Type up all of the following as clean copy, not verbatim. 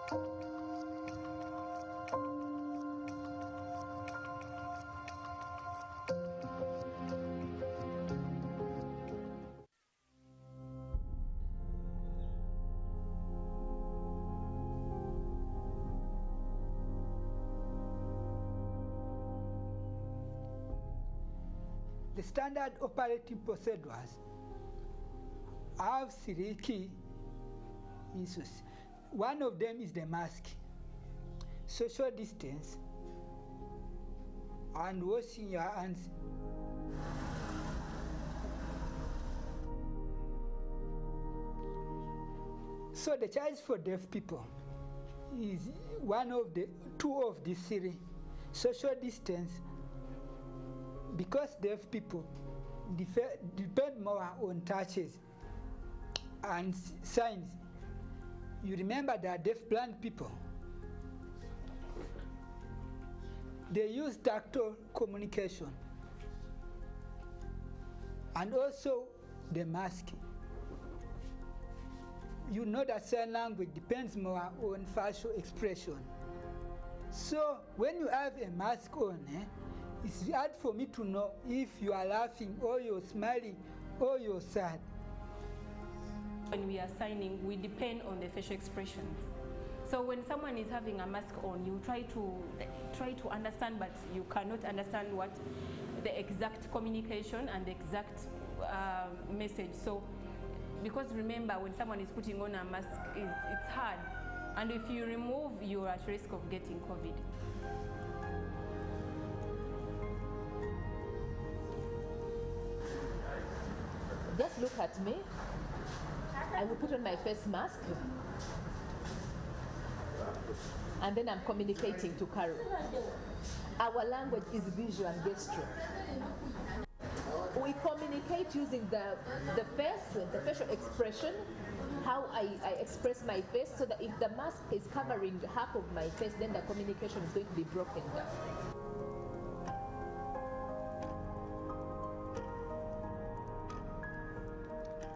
The standard operating procedures have 3 key issues. One of them is the mask, social distance, and washing your hands. So the charge for deaf people is two of these 3. Social distance, because deaf people depend more on touches and signs. You remember that deaf blind people, they use tactile communication, and also the mask. You know that sign language depends more on facial expression. So when you have a mask on, it's hard for me to know if you are laughing or you're smiling or you're sad. When we are signing, we depend on the facial expressions. So when someone is having a mask on, you try to understand, but you cannot understand what the exact communication and the exact message. So because remember, when someone is putting on a mask, it's hard. And if you remove, you're at risk of getting COVID. Just look at me. I will put on my face mask. And then I'm communicating to Carol. Our language is visual and gesture. We communicate using the face, the facial expression, how I express my face, so that if the mask is covering half of my face, then the communication is going to be broken down.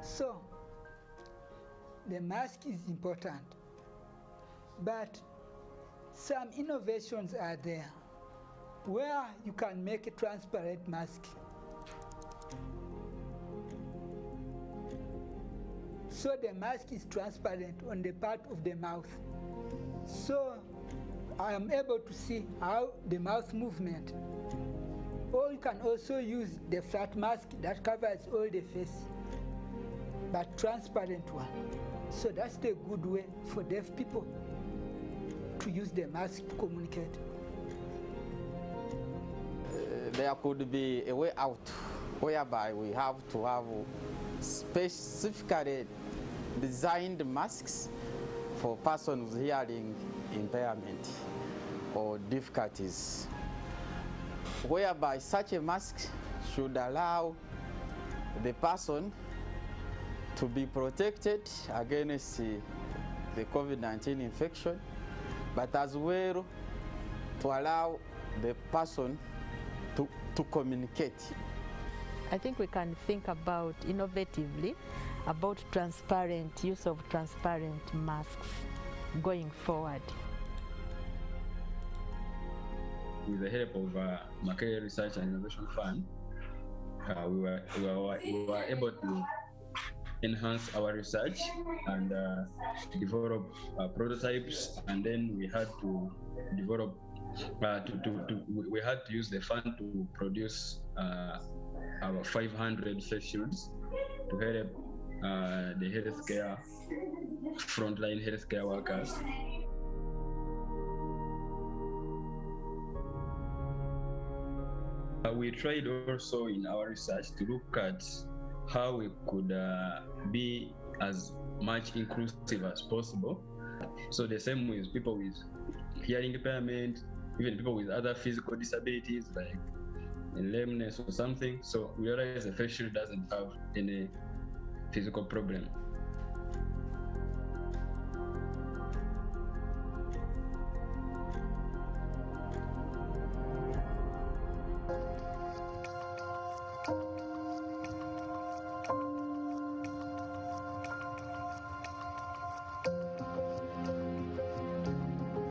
So, the mask is important, but some innovations are there where you can make a transparent mask. So the mask is transparent on the part of the mouth. So I am able to see how the mouth movement. Or you can also use the flat mask that covers all the face, but transparent one. So that's the good way for deaf people to use the mask to communicate. There could be a way out whereby we have to have specifically designed masks for persons with hearing impairment or difficulties, whereby such a mask should allow the person to be protected against the COVID-19 infection, but as well to allow the person to communicate. I think we can think about innovatively about transparent use of transparent masks going forward. With the help of Makerere Research and Innovation Fund, we were able to enhance our research and develop prototypes, and then we had to develop we had to use the fund to produce our 500 face shields to help the healthcare, frontline healthcare workers. We tried also in our research to look at how we could be as much inclusive as possible. So the same with people with hearing impairment, even people with other physical disabilities like lameness or something. So we realized the face shield doesn't have any physical problem.